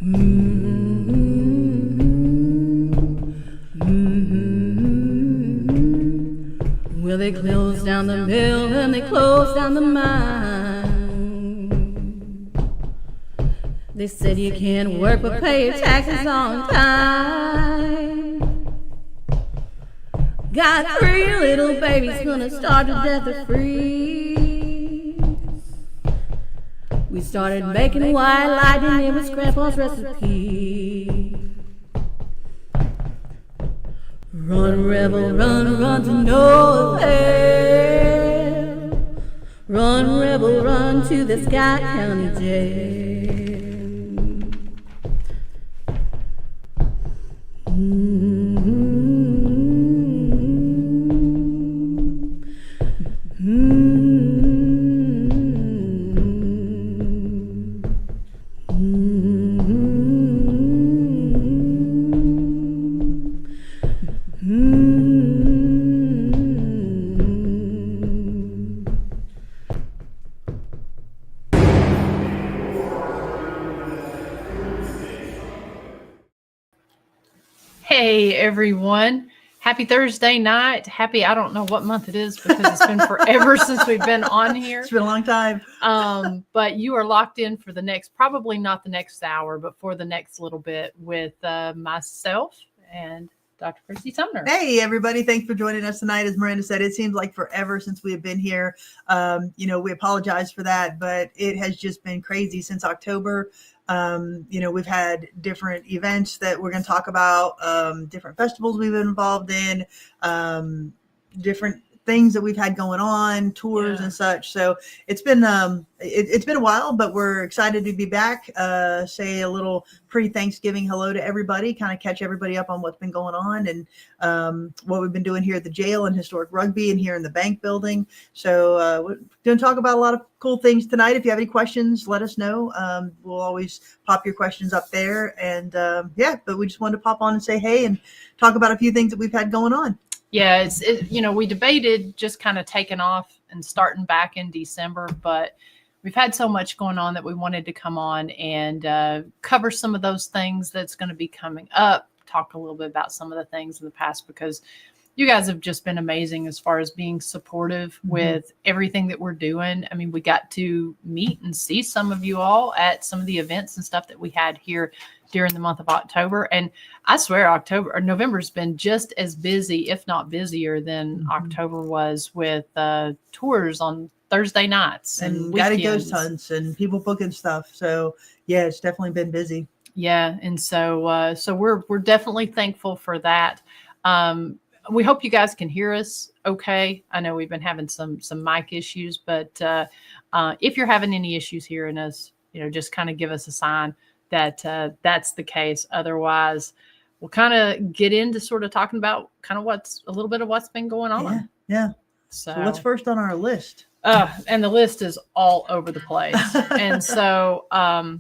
Well, they closed down the mill and they closed down the mine. They said you can't work but pay your taxes on time. Got 3 little babies gonna starve to death or freeze. We started making white lightning, it was Grandpa's recipe. Run, rebel, run, run to no avail. Run, rebel, run to the Scott County Jail. Hey everyone, happy Thursday night. I don't know what month it is because it's been forever since we've been on here. It's been a long time. But you are locked in for the next, probably not the next hour, but for the next little bit with myself and Dr. Christy Sumner. Hey everybody, thanks for joining us tonight. As Miranda said, it seems like forever since we have been here. We apologize for that, but it has just been crazy since October. We've had different events that we're going to talk about, different festivals we've been involved in, different things that we've had going on, tours and such. So it's been it's been a while, but we're excited to be back. Say a little pre-Thanksgiving hello to everybody, kind of catch everybody up on what's been going on and what we've been doing here at the jail and historic rugby and here in the bank building. So we're going to talk about a lot of cool things tonight. If you have any questions, let us know. We'll always pop your questions up there. And but we just wanted to pop on and say hey and talk about a few things that we've had going on. Yeah, we debated just kind of taking off and starting back in December, but we've had so much going on that we wanted to come on and cover some of those things that's going to be coming up, talk a little bit about some of the things in the past, because you guys have just been amazing as far as being supportive with everything that we're doing. I mean, we got to meet and see some of you all at some of the events and stuff that we had here during the month of October. And I swear November's been just as busy, if not busier than October was, with tours on Thursday nights and guided ghost hunts and people booking stuff. So yeah, it's definitely been busy. Yeah. And so we're definitely thankful for that. We hope you guys can hear us okay. I know we've been having some mic issues, but if you're having any issues hearing us, just kind of give us a sign that that's the case. Otherwise, we'll kind of get into sort of talking about kind of a little bit of what's been going on. Yeah. So what's first on our list? And the list is all over the place. And so I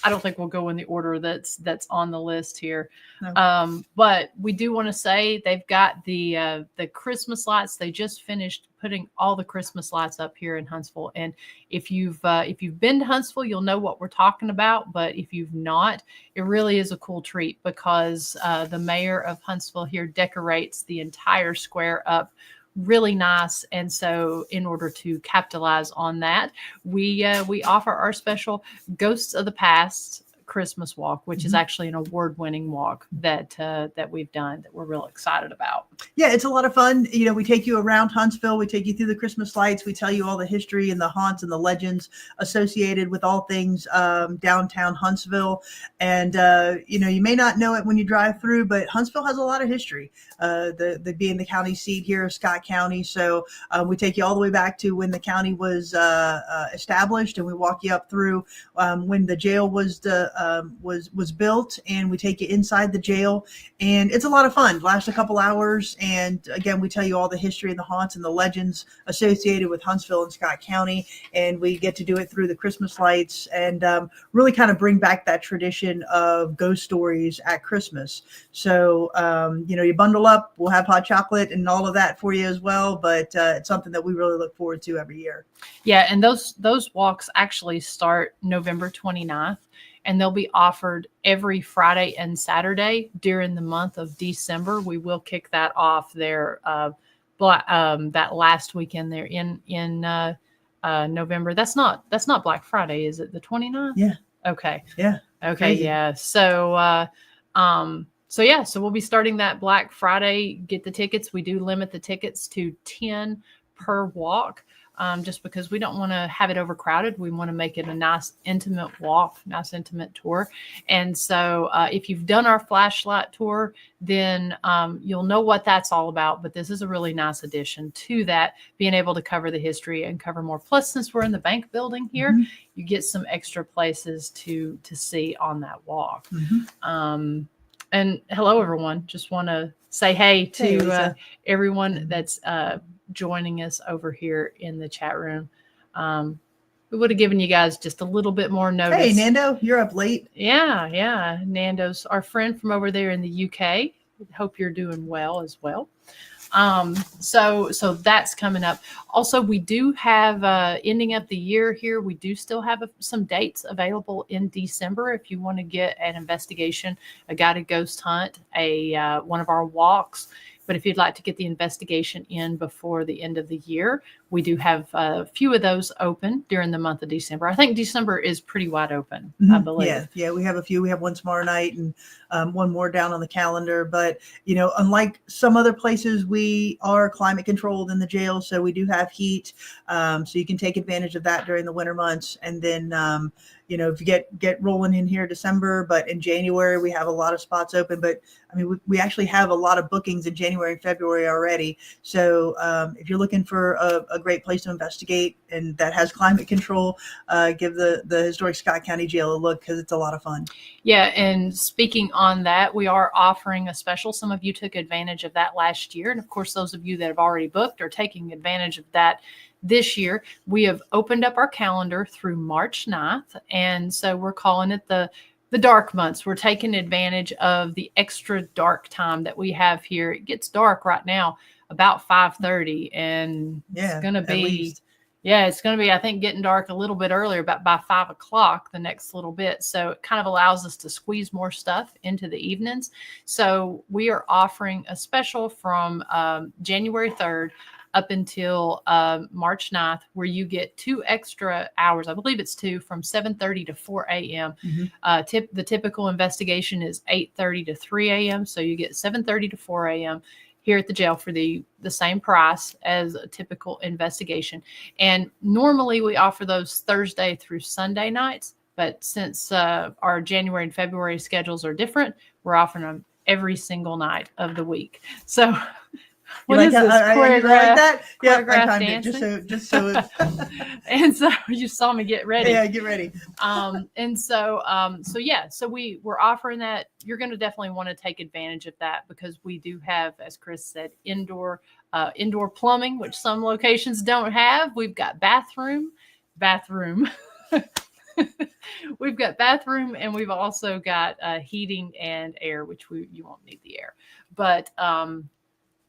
don't think we'll go in the order that's on the list here. No. But we do want to say they've got the Christmas lights. They just finished putting all the Christmas lights up here in Huntsville. And if you've been to Huntsville, you'll know what we're talking about. But if you've not, it really is a cool treat because the mayor of Huntsville here decorates the entire square up really nice. And so in order to capitalize on that, we offer our special Ghosts of the Past Christmas walk, which is actually an award-winning walk that we've done that we're real excited about. Yeah, it's a lot of fun. We take you around Huntsville. We take you through the Christmas lights. We tell you all the history and the haunts and the legends associated with all things downtown Huntsville. And, you may not know it when you drive through, but Huntsville has a lot of history, the being the county seat here of Scott County. So we take you all the way back to when the county was established, and we walk you up through when the jail was built, and we take you inside the jail, and it's a lot of fun. Lasts a couple hours, and again, we tell you all the history and the haunts and the legends associated with Huntsville and Scott County, and we get to do it through the Christmas lights and really kind of bring back that tradition of ghost stories at Christmas. So you bundle up, we'll have hot chocolate and all of that for you as well, but it's something that we really look forward to every year. Yeah, and those walks actually start November 29th. and they'll be offered every Friday and Saturday during the month of December. We will kick that off there that last weekend there in November. That's not Black Friday, is it? The 29th? Yeah. Okay. Yeah. Okay. Crazy. Yeah. So we'll be starting that Black Friday. Get the tickets. We do limit the tickets to 10 per walk. Just because we don't want to have it overcrowded. We want to make it a nice, intimate walk, nice, intimate tour. And so if you've done our flashlight tour, then you'll know what that's all about. But this is a really nice addition to that, being able to cover the history and cover more. Plus, since we're in the bank building here, you get some extra places to see on that walk. And hello, everyone. Just want to say hey to everyone that's joining us over here in the chat room. We would have given you guys just a little bit more notice. Hey, Nando, you're up late. Yeah. Nando's our friend from over there in the UK. Hope you're doing well as well. So that's coming up. Also, we do have ending up the year here. We do still have some dates available in December. If you want to get an investigation, a guided ghost hunt, one of our walks. But if you'd like to get the investigation in before the end of the year, we do have a few of those open during the month of December. I think December is pretty wide open, I believe. Yeah, we have a few. We have one tomorrow night and one more down on the calendar. But, unlike some other places, we are climate controlled in the jail. So we do have heat. So you can take advantage of that during the winter months. And then, if you get rolling in here December, but in January, we have a lot of spots open. But I mean, we actually have a lot of bookings in January and February already. So if you're looking for a great place to investigate and that has climate control, give the historic Scott County Jail a look, because it's a lot of fun. Yeah. And speaking on that, we are offering a special. Some of you took advantage of that last year. And of course, those of you that have already booked are taking advantage of that this year. We have opened up our calendar through March 9th. And so we're calling it the dark months. We're taking advantage of the extra dark time that we have here. It gets dark right now about 5:30, and it's going to be, I think, getting dark a little bit earlier, about by 5 o'clock the next little bit. So it kind of allows us to squeeze more stuff into the evenings. So we are offering a special from January 3rd up until March 9th, where you get 2 extra hours. I believe it's 2, from 7:30 to 4 a.m. The typical investigation is 8:30 to 3 a.m. So you get 7:30 to 4 a.m. here at the jail for the same price as a typical investigation. And normally we offer those Thursday through Sunday nights. But since our January and February schedules are different, we're offering them every single night of the week. So what is this? Choreograph that? Yeah, I timed it just so. And so you saw me get ready. Yeah, get ready. So we're offering that. You're going to definitely want to take advantage of that, because we do have, as Chris said, indoor plumbing, which some locations don't have. We've got bathroom. We've got bathroom, and we've also got heating and air, which you won't need the air, but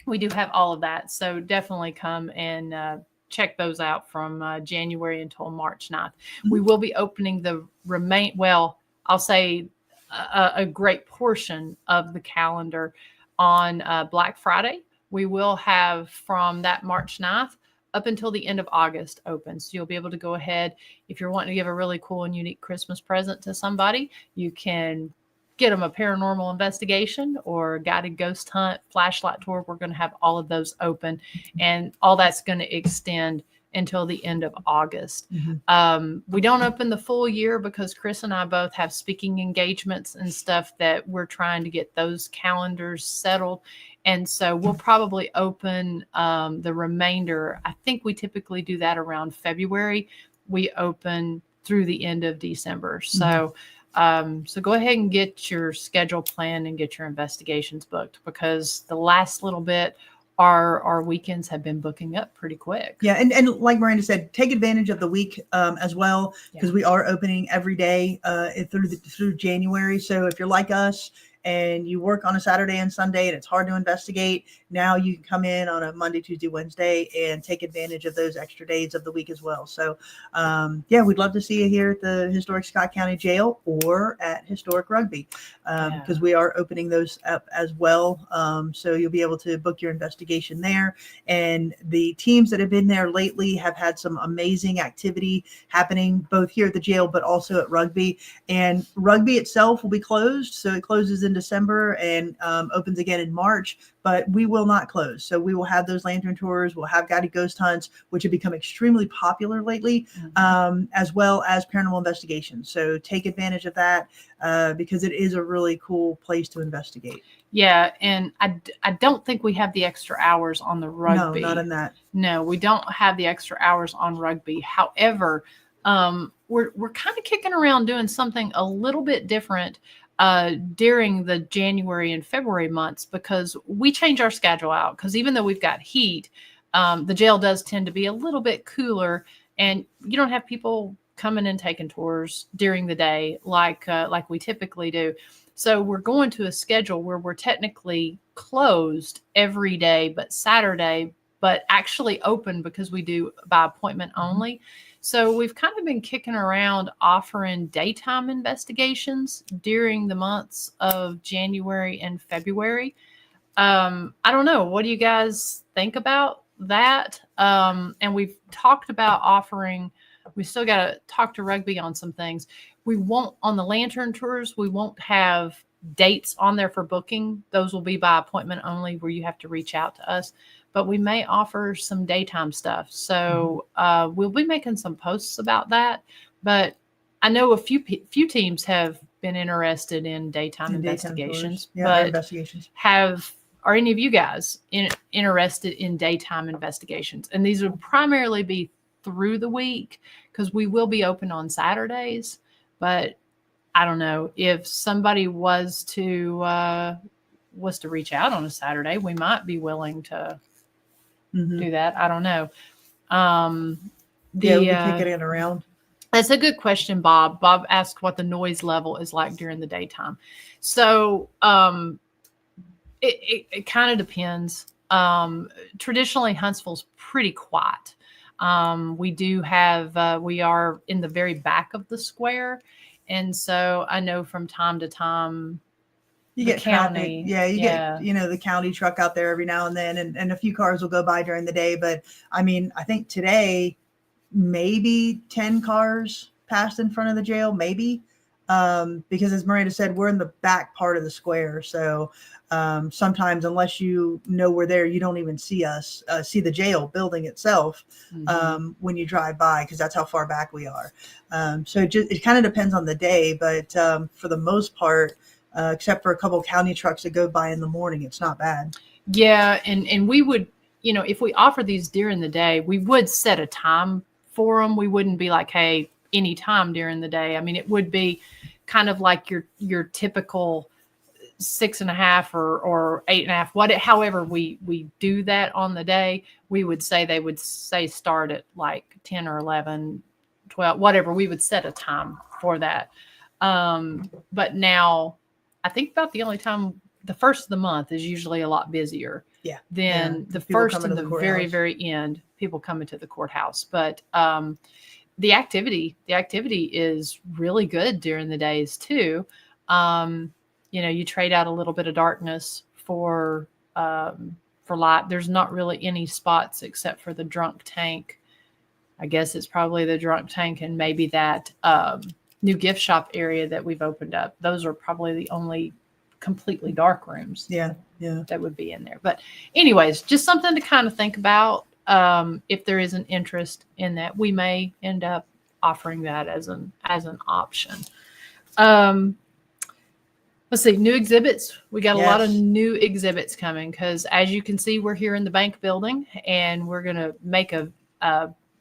we do have all of that. So definitely come and check those out from January until March 9th. We will be opening I'll say a great portion of the calendar on Black Friday. We will have from that March 9th up until the end of August open. So you'll be able to go ahead. If you're wanting to give a really cool and unique Christmas present to somebody, you can get them a paranormal investigation or a guided ghost hunt, flashlight tour. We're going to have all of those open, and all that's going to extend until the end of August. We don't open the full year because Chris and I both have speaking engagements and stuff that we're trying to get those calendars settled. And so we'll probably open the remainder. I think we typically do that around February. We open through the end of December. So so go ahead and get your schedule planned and get your investigations booked, because the last little bit, our weekends have been booking up pretty quick. Yeah. And like Miranda said, take advantage of the week as well, because we are opening every day through January. So if you're like us and you work on a Saturday and Sunday and it's hard to investigate, now you can come in on a Monday, Tuesday, Wednesday and take advantage of those extra days of the week as well. So yeah, we'd love to see you here at the Historic Scott County Jail or at Historic Rugby, because we are opening those up as well. So you'll be able to book your investigation there. And the teams that have been there lately have had some amazing activity happening both here at the jail, but also at Rugby. And Rugby itself will be closed. So it closes in December and opens again in March, but we will not close. So we will have those lantern tours. We'll have guided ghost hunts, which have become extremely popular lately, as well as paranormal investigations. So take advantage of that because it is a really cool place to investigate. Yeah, and I don't think we have the extra hours on the Rugby. No, not in that. No, we don't have the extra hours on Rugby. However, we're kind of kicking around doing something a little bit different during the January and February months, because we change our schedule out. Because even though we've got heat, the jail does tend to be a little bit cooler, and you don't have people coming and taking tours during the day like we typically do. So we're going to a schedule where we're technically closed every day but Saturday, but actually open because we do by appointment only. So we've kind of been kicking around offering daytime investigations during the months of January and February. I don't know. What do you guys think about that? And we've talked about offering, we still got to talk to Rugby on some things. We won't, on the lantern tours, we won't have dates on there for booking. Those will be by appointment only, where you have to reach out to us. But we may offer some daytime stuff. So we'll be making some posts about that. But I know a few teams have been interested in daytime investigations. Yeah, investigations. Are any of you guys interested in daytime investigations? And these would primarily be through the week, because we will be open on Saturdays. But I don't know, if somebody was to reach out on a Saturday, we might be willing to do that. I don't know. Yeah, we can kick it around. That's a good question, Bob. Bob asked what the noise level is like during the daytime. So it kind of depends. Traditionally, Huntsville's pretty quiet. We do have, we are in the very back of the square. And so I know from time to time, you get county. Yeah, you get, the county truck out there every now and then, and a few cars will go by during the day. But I mean, I think today, maybe 10 cars passed in front of the jail, maybe. Because as Miranda said, we're in the back part of the square. So sometimes, unless you know we're there, you don't even see us, see the jail building itself when you drive by, because that's how far back we are. So it kind of depends on the day. But for the most part, except for a couple of county trucks that go by in the morning, it's not bad. Yeah. And we would, if we offer these during the day, we would set a time for them. We wouldn't be like, hey, any time during the day. I mean, it would be kind of like your typical 6.5 or 8.5, however we do that on the day. We would say, they would say start at like 10 or 11, 12, whatever. We would set a time for that. But now I think about the only time, the first of the month is usually a lot busier than the first and the very, very end, people coming to the courthouse. But the activity is really good during the days too. You trade out a little bit of darkness for light. There's not really any spots except for the drunk tank. I guess it's probably the drunk tank and maybe that new gift shop area that we've opened up. Those are probably the only completely dark rooms that would be in there. But anyways, just something to kind of think about. If there is an interest in that, we may end up offering that as an option. Let's see, new exhibits. We got a lot of new exhibits coming, because as you can see, we're here in the bank building, and we're going to make a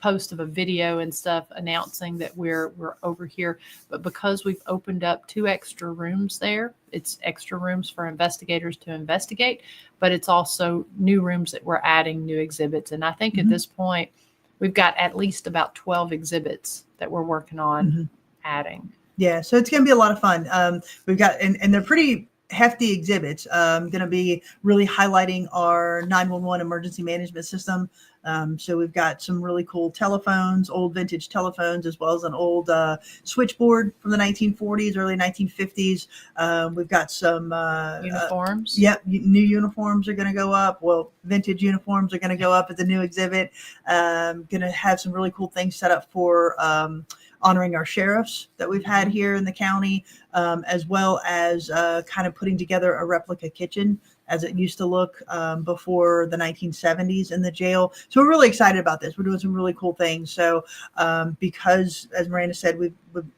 post of a video and stuff announcing that we're over here. But because we've opened up 2 extra rooms there, it's extra rooms for investigators to investigate, but it's also new rooms that we're adding new exhibits. And I think at this point, we've got at least about 12 exhibits that we're working on adding. Yeah, so it's going to be a lot of fun. We've got, and they're pretty hefty exhibits. Going to be really highlighting our 911 emergency management system. So we've got some really cool telephones, old vintage telephones, as well as an old switchboard from the 1940s, early 1950s. We've got some uniforms. New uniforms are going to go up. Well, vintage uniforms are going to go up at the new exhibit. Going to have some really cool things set up for honoring our sheriffs that we've had here in the county, as well as kind of putting together a replica kitchen as it used to look before the 1970s in the jail. So we're really excited about this. We're doing some really cool things. So because, as Miranda said, we've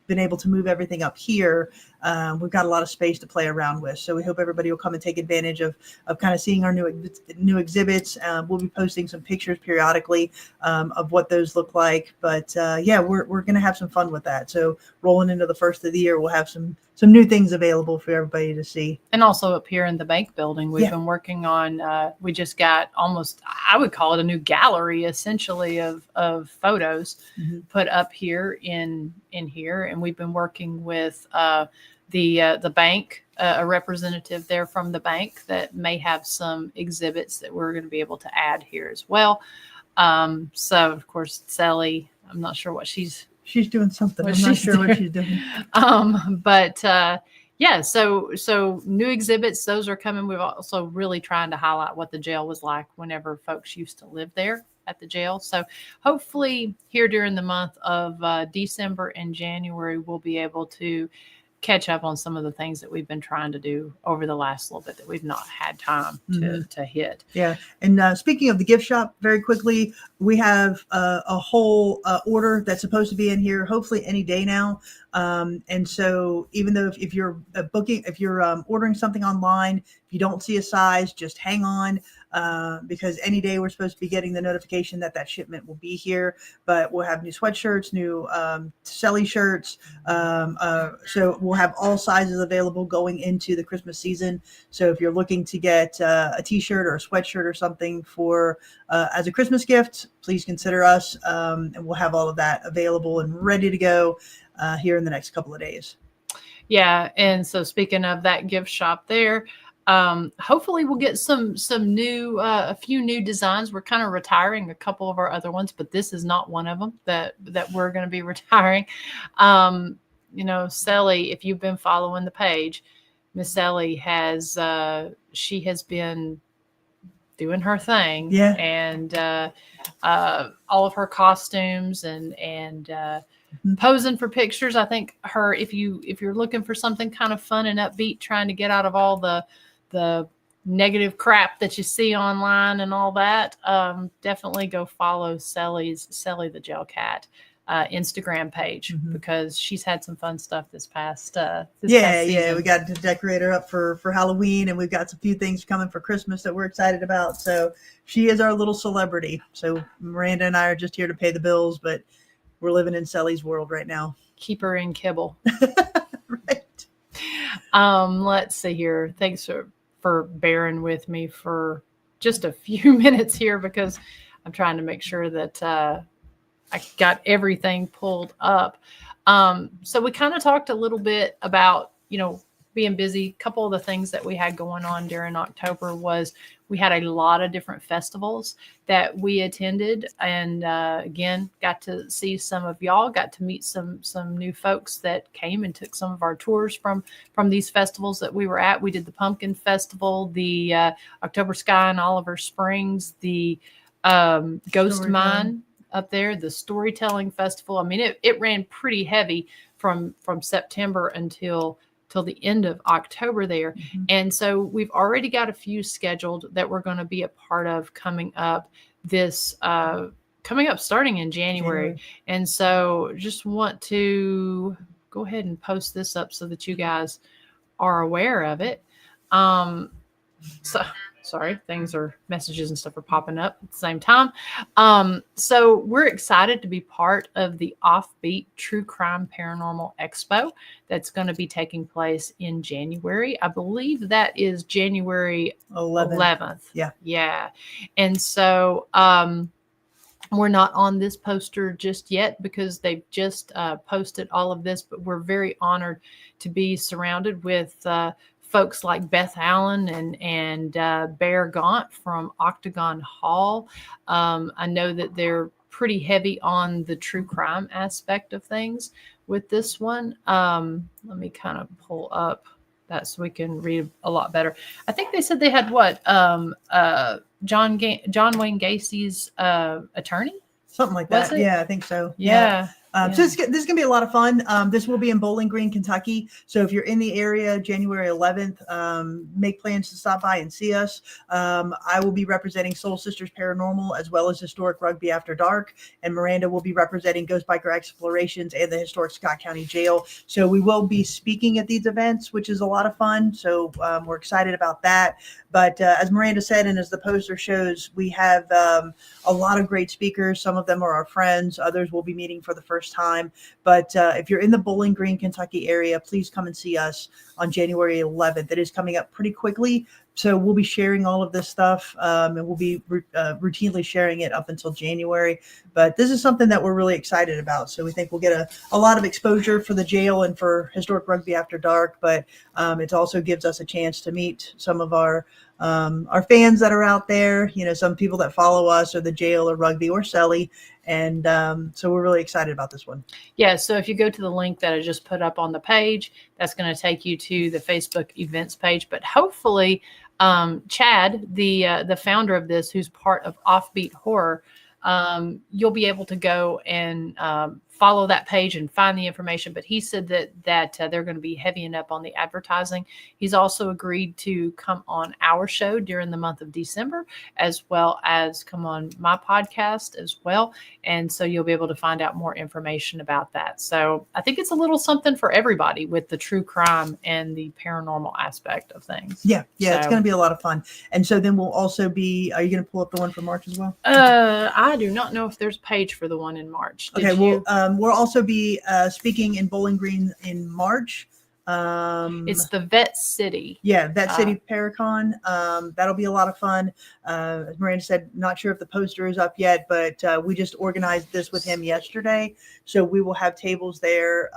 been able to move everything up here, we've got a lot of space to play around with. So we hope everybody will come and take advantage of kind of seeing our new exhibits. We'll be posting some pictures periodically of what those look like. But yeah, we're going to have some fun with that. So rolling into the first of the year, we'll have some new things available for everybody to see. And also up here in the bank building, we've been working on, we just got almost, I would call it a new gallery, essentially, of photos put up here in here. And we've been working with the bank, a representative there from the bank that may have some exhibits that we're going to be able to add here as well. So, of course, Sally, I'm not sure what she's doing something. I'm not sure what she's doing. But yeah, so new exhibits, those are coming. We've also really trying to highlight what the jail was like whenever folks used to live there at the jail. So hopefully here during the month of December and January, we'll be able to catch up on some of the things that we've been trying to do over the last little bit that we've not had time to hit. Yeah. And speaking of the gift shop, very quickly, we have a whole order that's supposed to be in here, hopefully any day now. And so even though if you're ordering something online, if you don't see a size, just hang on, because any day we're supposed to be getting the notification that shipment will be here. But we'll have new sweatshirts, new Selly shirts. So we'll have all sizes available going into the Christmas season. So if you're looking to get a t-shirt or a sweatshirt or something for as a Christmas gift, please consider us. And we'll have all of that available and ready to go here in the next couple of days. Yeah. And so speaking of that gift shop there, hopefully we'll get some new, a few new designs. We're kind of retiring a couple of our other ones, but this is not one of them that we're going to be retiring. You know, Sally, if you've been following the page, Miss Sally has, she has been doing her thing. Yeah. And, all of her costumes and posing for pictures. I think her, if you're looking for something kind of fun and upbeat, trying to get out of all the negative crap that you see online and all that, definitely go follow Sally the Jail Cat Instagram page, because she's had some fun stuff this past past season. We got to decorate her up for Halloween, and we've got a few things coming for Christmas that we're excited about. So she is our little celebrity. So Miranda and I are just here to pay the bills, but we're living in Sally's world right now. Keep her in kibble. Right. Let's see here. Thanks for bearing with me for just a few minutes here, because I'm trying to make sure that I got everything pulled up. So we kind of talked a little bit about, being busy. A couple of the things that we had going on during October was we had a lot of different festivals that we attended, and again, got to see some of y'all, got to meet some new folks that came and took some of our tours from these festivals that we were at. We did the Pumpkin Festival, the October Sky in Oliver Springs, the Ghost Mine up there, the Storytelling Festival. I mean, it ran pretty heavy from September until the end of October there. And so we've already got a few scheduled that we're going to be a part of coming up starting in January. And so just want to go ahead and post this up so that you guys are aware of it. So sorry, messages and stuff are popping up at the same time. So we're excited to be part of the Offbeat True Crime Paranormal Expo that's going to be taking place in January. I believe that is January 11th. Yeah. And so we're not on this poster just yet because they've just posted all of this, but we're very honored to be surrounded with folks like Beth Allen and Bear Gaunt from Octagon Hall. I know that they're pretty heavy on the true crime aspect of things with this one. Let me kind of pull up that so we can read a lot better. I think they said they had what? John Wayne Gacy's attorney? Something like Was that. it? Yeah, I think so. Yeah. So this is going to be a lot of fun. This will be in Bowling Green, Kentucky. So if you're in the area, January 11th, make plans to stop by and see us. I will be representing Soul Sisters Paranormal as well as Historic Rugby After Dark. And Miranda will be representing Ghost Biker Explorations and the Historic Scott County Jail. So we will be speaking at these events, which is a lot of fun. So we're excited about that. But as Miranda said, and as the poster shows, we have a lot of great speakers. Some of them are our friends. Others will be meeting for the first time. But if you're in the Bowling Green, Kentucky area, please come and see us on January 11th. It is coming up pretty quickly. So we'll be sharing all of this stuff and we'll be routinely sharing it up until January. But this is something that we're really excited about. So we think we'll get a lot of exposure for the jail and for Historic Rugby After Dark. But it also gives us a chance to meet some of our fans that are out there, some people that follow us or the jail or rugby or Selly. And so we're really excited about this one. Yeah. So if you go to the link that I just put up on the page, that's going to take you to the Facebook events page. But hopefully, Chad, the founder of this, who's part of Offbeat Horror, you'll be able to go and follow that page and find the information. But he said that they're going to be heavying up on the advertising. He's also agreed to come on our show during the month of December, as well as come on my podcast as well. And so you'll be able to find out more information about that. So I think it's a little something for everybody with the true crime and the paranormal aspect of things. Yeah. So, it's going to be a lot of fun. And so then we'll also be, are you going to pull up the one for March as well? I do not know if there's a page for the one in March. Did you? We'll also be speaking in Bowling Green in March. It's the Vet City. Yeah, Vet City Paracon. That'll be a lot of fun. As Miranda said, not sure if the poster is up yet, but we just organized this with him yesterday. So we will have tables there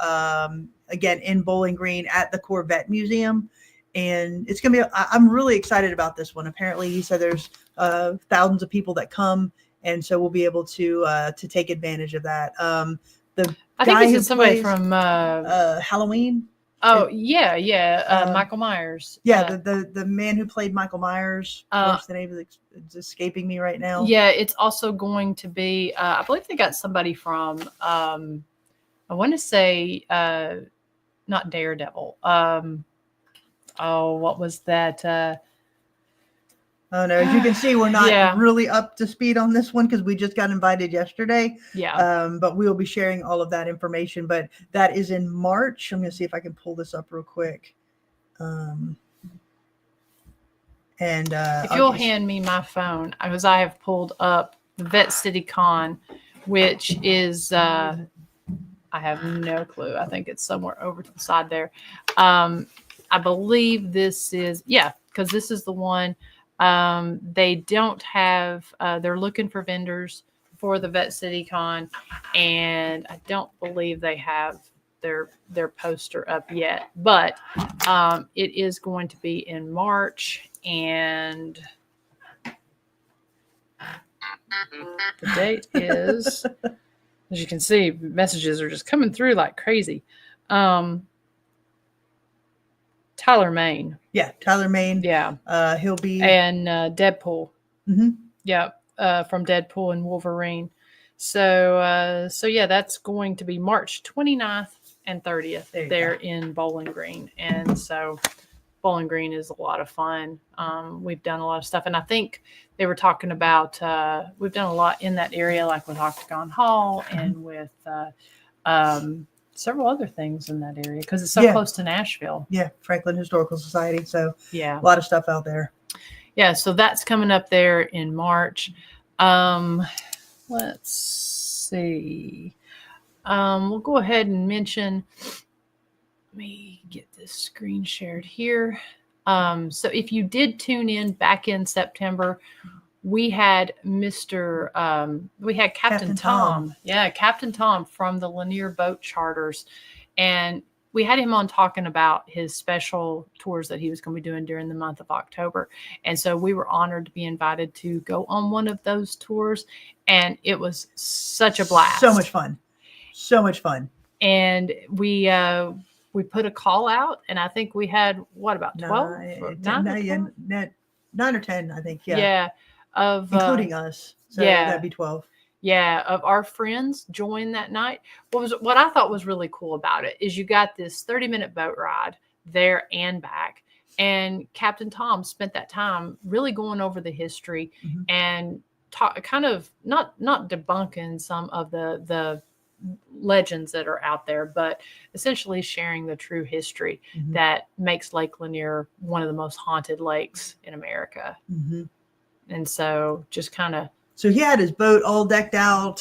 again in Bowling Green at the Corvette Museum. And it's going to be, I'm really excited about this one. Apparently, he said there's thousands of people that come. And so we'll be able to take advantage of that. I think it's somebody from Halloween. Oh, yeah. Michael Myers. Yeah, the man who played Michael Myers. What's the name? It's escaping me right now. Yeah, it's also going to be, I believe they got somebody from, I want to say, not Daredevil. What was that? Oh no! As you can see, we're not really up to speed on this one because we just got invited yesterday. Yeah. But we will be sharing all of that information. But that is in March. I'm going to see if I can pull this up real quick. And if you'll hand me my phone, because I have pulled up the Vet City Con, which is I have no clue. I think it's somewhere over to the side there. I believe this is because this is the one. They don't have, they're looking for vendors for the Vet City Con, and I don't believe they have their poster up yet, but it is going to be in March, and the date is, as you can see, messages are just coming through like crazy. Tyler Maine. Yeah, Tyler Maine. Yeah. He'll be. And Deadpool. Mm-hmm. Yeah, from Deadpool and Wolverine. So yeah, that's going to be March 29th and 30th there in Bowling Green. And so Bowling Green is a lot of fun. We've done a lot of stuff. And I think they were talking about, we've done a lot in that area, like with Octagon Hall and with several other things in that area because it's so close to Nashville. Yeah, Franklin Historical Society. So yeah, a lot of stuff out there. Yeah, so that's coming up there in March. Let's see. We'll go ahead and mention. Let me get this screen shared here. So if you did tune in back in September, we had Captain Tom. Yeah, Captain Tom from the Lanier Boat Charters. And we had him on talking about his special tours that he was going to be doing during the month of October. And so we were honored to be invited to go on one of those tours. And it was such a blast. So much fun. So much fun. And we put a call out, and I think we had, what, about 12? 9 or 10, I think. Yeah. Yeah. Including us. So yeah. that'd be 12. Yeah, of our friends joined that night. What I thought was really cool about it is you got this 30-minute boat ride there and back. And Captain Tom spent that time really going over the history and kind of not debunking some of the legends that are out there, but essentially sharing the true history that makes Lake Lanier one of the most haunted lakes in America. And so just kind of. So he had his boat all decked out.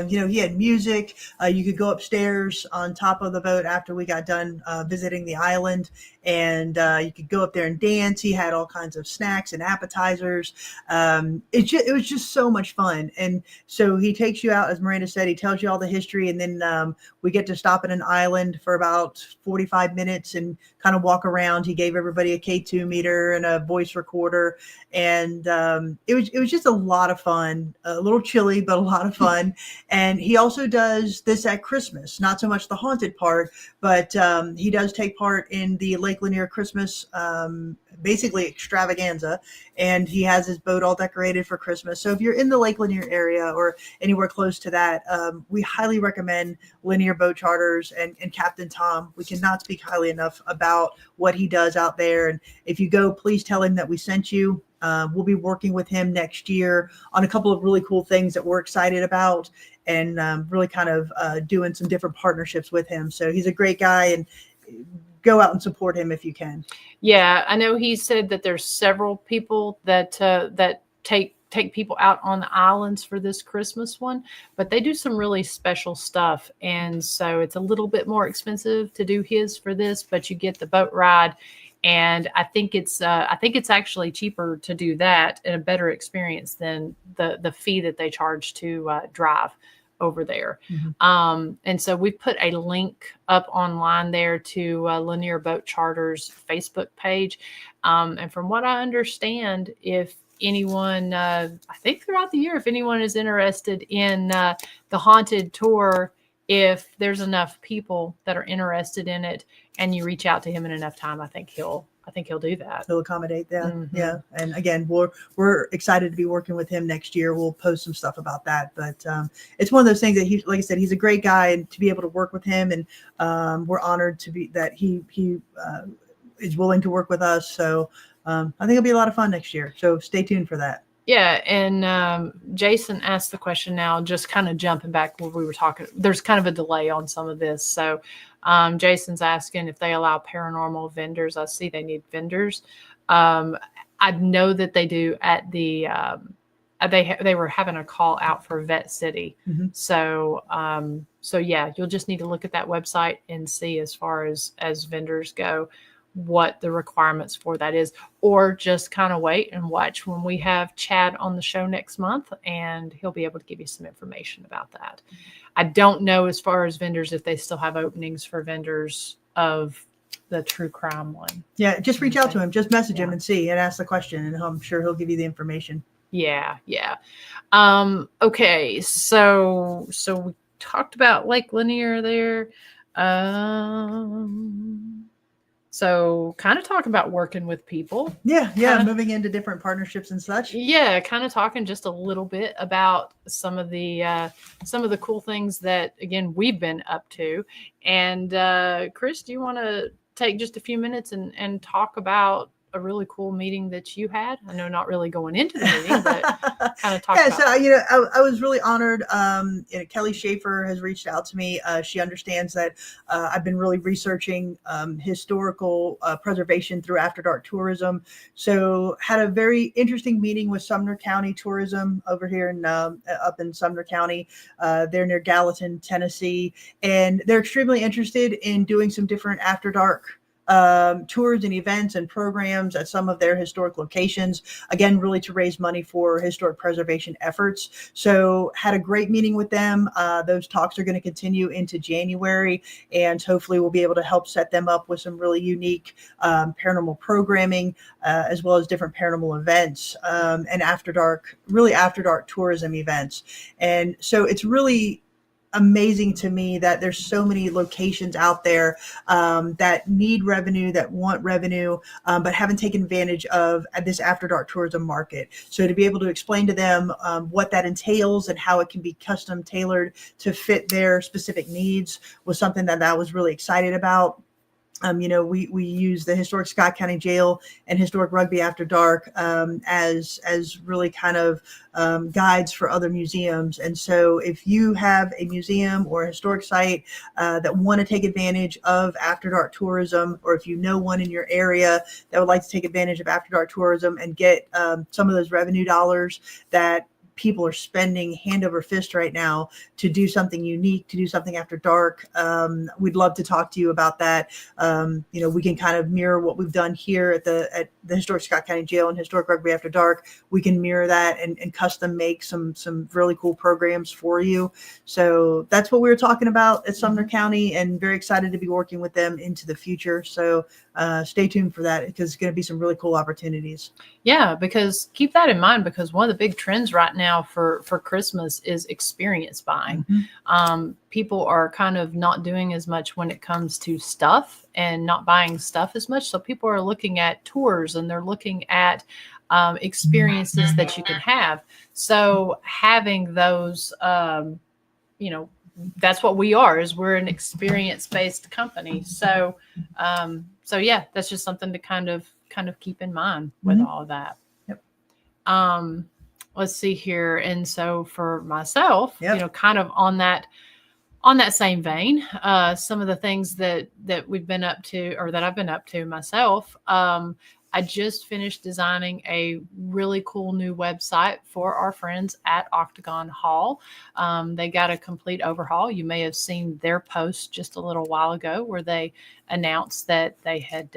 He had music. You could go upstairs on top of the boat after we got done visiting the island, and you could go up there and dance. He had all kinds of snacks and appetizers. It was just so much fun. And so he takes you out, as Miranda said, he tells you all the history, and then we get to stop at an island for about 45 minutes and kind of walk around. He gave everybody a K2 meter and a voice recorder, and it was just a lot of fun. A little chilly, but a lot of fun. And he also does this at Christmas, not so much the haunted part, but he does take part in the Lake Lanier Christmas, basically extravaganza. And he has his boat all decorated for Christmas. So if you're in the Lake Lanier area or anywhere close to that, we highly recommend Lanier Boat Charters and Captain Tom. We cannot speak highly enough about what he does out there. And if you go, please tell him that we sent you. We'll be working with him next year on a couple of really cool things that we're excited about, and really kind of doing some different partnerships with him. So he's a great guy, and go out and support him if you can. Yeah, I know he said that there's several people that take people out on the islands for this Christmas one, but they do some really special stuff. And so it's a little bit more expensive to do his for this, but you get the boat ride. And I think it's actually cheaper to do that and a better experience than the fee that they charge to drive over there. And so we put a link up online there to Lanier Boat Charters Facebook page. And from what I understand, if anyone, I think throughout the year, if anyone is interested in the haunted tour, if there's enough people that are interested in it and you reach out to him in enough time, I think he'll do that. He'll accommodate that. Yeah. And again, we're excited to be working with him next year. We'll post some stuff about that, but it's one of those things that he, like I said, he's a great guy, and to be able to work with him, and we're honored to be that he is willing to work with us. So I think it'll be a lot of fun next year. So stay tuned for that. Yeah, and Jason asked the question now, just kind of jumping back where we were talking. There's kind of a delay on some of this. So Jason's asking if they allow paranormal vendors. I see they need vendors. I know that they do at the they were having a call out for Vet City. So yeah, you'll just need to look at that website and see as far as vendors go what the requirements for that is, or just kind of wait and watch when we have Chad on the show next month, and he'll be able to give you some information about that. I don't know as far as vendors if they still have openings for vendors of the true crime one. Yeah, just reach out to him, just message him and see, and ask the question, and I'm sure he'll give you the information. Yeah. Okay, so we talked about Lake Lanier there. So kind of talking about working with people. Yeah. Moving into different partnerships and such. Yeah. Kind of talking just a little bit about some of the cool things that, again, we've been up to. And Chris, do you want to take just a few minutes and talk about a really cool meeting that you had? I know not really going into the meeting, but kind of talk about. So, I was really honored. Kelly Schaefer has reached out to me. She understands that I've been really researching historical preservation through After Dark tourism. So had a very interesting meeting with Sumner County Tourism over here up in Sumner County. They're near Gallatin, Tennessee, and they're extremely interested in doing some different After Dark tours and events and programs at some of their historic locations, again, really to raise money for historic preservation efforts. So had a great meeting with them. Those talks are going to continue into January, and hopefully we'll be able to help set them up with some really unique paranormal programming, as well as different paranormal events, and after dark tourism events. And so it's really amazing to me that there's so many locations out there that need revenue, that want revenue, but haven't taken advantage of this after dark tourism market. So to be able to explain to them what that entails and how it can be custom tailored to fit their specific needs was something that I was really excited about. We use the historic Scott County Jail and historic Rugby After Dark as really kind of guides for other museums. And so if you have a museum or a historic site that want to take advantage of After Dark tourism, or if you know one in your area that would like to take advantage of After Dark tourism and get some of those revenue dollars that people are spending hand over fist right now to do something unique, to do something after dark. We'd love to talk to you about that. We can kind of mirror what we've done here at the historic Scott County Jail and historic Rugby After Dark. We can mirror that and custom make some really cool programs for you. So that's what we were talking about at Sumner County, and very excited to be working with them into the future. So stay tuned for that, because it's going to be some really cool opportunities. Yeah, because keep that in mind, because one of the big trends right now for Christmas is experience buying. Mm-hmm. People are kind of not doing as much when it comes to stuff and not buying stuff as much. So people are looking at tours, and they're looking at experiences that you can have. So having those, that's what we are, is we're an experience-based company. So yeah, that's just something to kind of keep in mind with all of that. Yep. Let's see here. And so for myself, Yep. Kind of on that same vein, some of the things that we've been up to, or that I've been up to myself, I just finished designing a really cool new website for our friends at Octagon Hall. They got a complete overhaul. You may have seen their post just a little while ago where they announced that they had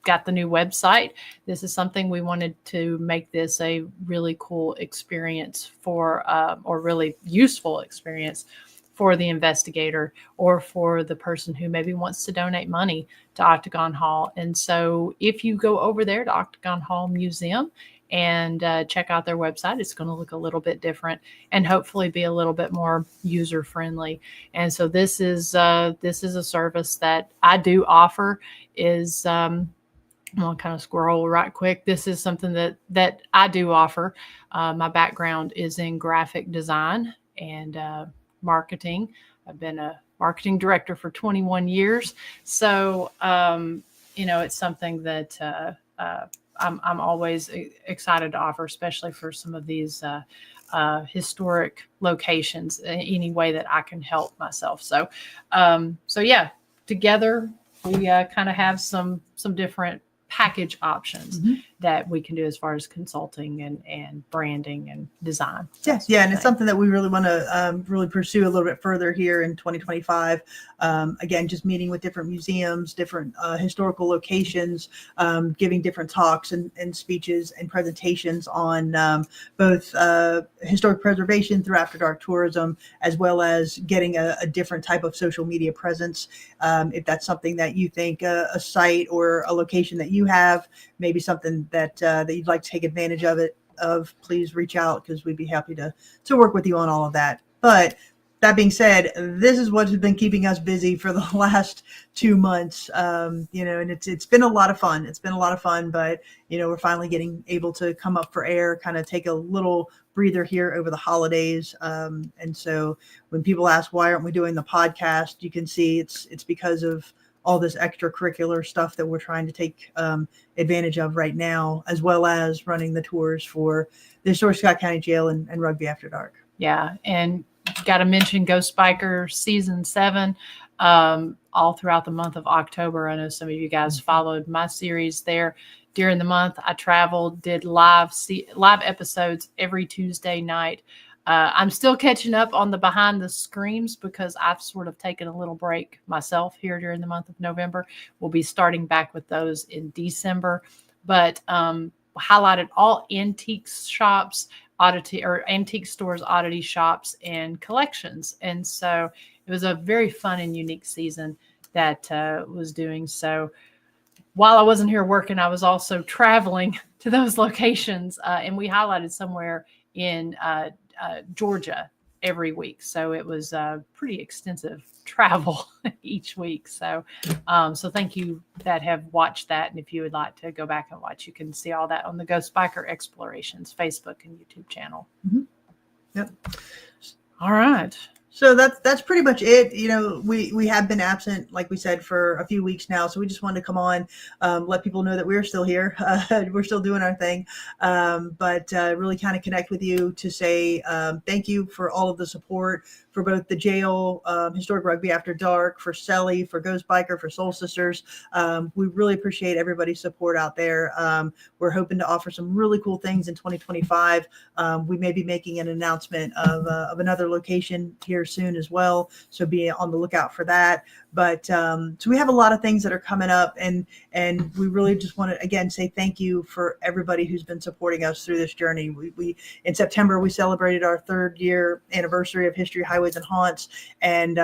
got the new website. This is something we wanted to make this a really cool experience or really useful experience for the investigator, or for the person who maybe wants to donate money to Octagon Hall. And so if you go over there to Octagon Hall Museum and check out their website, it's going to look a little bit different and hopefully be a little bit more user friendly. And so this is a service that I do offer. I'm going to kind of scroll right quick. This is something that I do offer. My background is in graphic design and marketing. I've been a marketing director for 21 years. So, it's something that I'm always excited to offer, especially for some of these historic locations, any way that I can help myself. So yeah, together we kind of have some different package options that we can do as far as consulting and branding and design. Yes. Yeah. And it's something that we really want to really pursue a little bit further here in 2025. Again, just meeting with different museums, different historical locations, giving different talks and speeches and presentations on both historic preservation through After Dark tourism, as well as getting a different type of social media presence. If that's something that you think a site or a location that you have, maybe something that you'd like to take advantage of, please reach out, because we'd be happy to work with you on all of that. But that being said, this is what has been keeping us busy for the last 2 months. And it's been a lot of fun. It's been a lot of fun, but we're finally getting able to come up for air, kind of take a little breather here over the holidays. And so when people ask why aren't we doing the podcast, you can see it's because of all this extracurricular stuff that we're trying to take advantage of right now, as well as running the tours for the historic Scott County Jail and Rugby After Dark. Yeah. And got to mention Ghost Biker Season 7 all throughout the month of October. I know some of you guys followed my series there. During the month, I traveled, did live episodes every Tuesday night. I'm still catching up on the behind the screens because I've sort of taken a little break myself here during the month of November. We'll be starting back with those in December, but highlighted all antique shops, oddity or antique stores, oddity shops, and collections. And so it was a very fun and unique season that was doing. So while I wasn't here working, I was also traveling to those locations, and we highlighted somewhere in Georgia every week. So it was pretty extensive travel each week. So, so thank you that have watched that. And if you would like to go back and watch, you can see all that on the Ghost Biker Explorations Facebook and YouTube channel. Mm-hmm. Yep. All right. So that's pretty much it. You know, we have been absent, like we said, for a few weeks now. So we just wanted to come on, let people know that we're still here. We're still doing our thing, but really kind of connect with you to say thank you for all of the support for both the jail, Historic Rugby After Dark, for Selly, for Ghost Biker, for Soul Sisters. We really appreciate everybody's support out there. We're hoping to offer some really cool things in 2025. We may be making an announcement of another location here soon as well, so be on the lookout for that. But so we have a lot of things that are coming up, and we really just want to again say thank you for everybody who's been supporting us through this journey. We in September we celebrated our 3rd year anniversary of History, Highways, and Haunts, and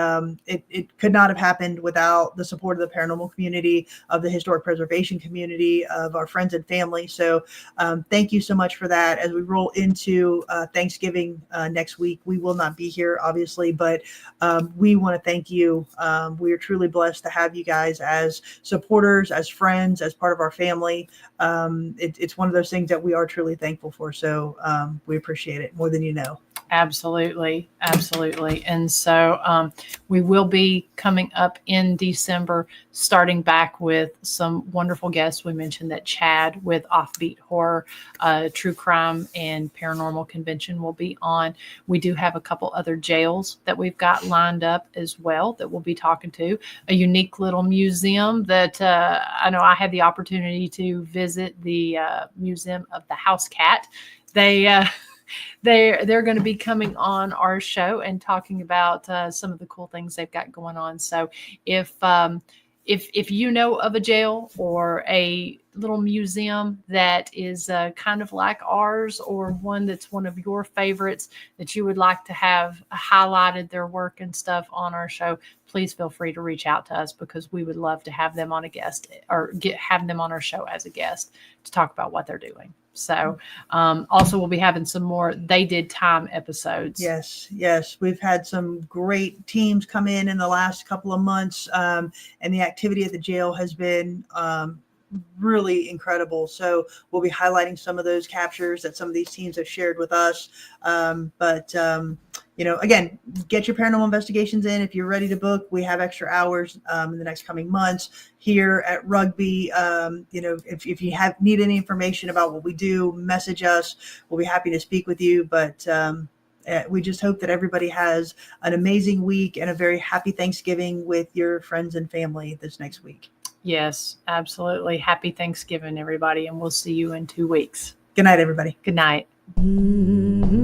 it could not have happened without the support of the paranormal community, of the historic preservation community, of our friends and family. So thank you so much for that. As we roll into Thanksgiving next week, we will not be here, obviously, but we want to thank you. We are truly blessed to have you guys as supporters, as friends, as part of our family. It's one of those things that we are truly thankful for. So we appreciate it more than you know. Absolutely. Absolutely. And so we will be coming up in December, starting back with some wonderful guests. We mentioned that Chad with Offbeat Horror, True Crime, and Paranormal Convention will be on. We do have a couple other jails that we've got lined up as well that we'll be talking to. A unique little museum that I know I had the opportunity to visit, the Museum of the House Cat. They're going to be coming on our show and talking about some of the cool things they've got going on. So if you know of a jail or a little museum that is kind of like ours, or one that's one of your favorites that you would like to have highlighted their work and stuff on our show, please feel free to reach out to us, because we would love to have them on a guest, or have them on our show as a guest to talk about what they're doing. So also we'll be having some more They Did Time episodes. Yes. We've had some great teams come in the last couple of months, and the activity at the jail has been really incredible. So we'll be highlighting some of those captures that some of these teams have shared with us. But again, get your paranormal investigations in. If you're ready to book, we have extra hours in the next coming months here at Rugby. If you need any information about what we do, message us. We'll be happy to speak with you. But we just hope that everybody has an amazing week and a very happy Thanksgiving with your friends and family this next week. Yes, absolutely. Happy Thanksgiving, everybody. And we'll see you in 2 weeks. Good night, everybody. Good night. Mm-hmm.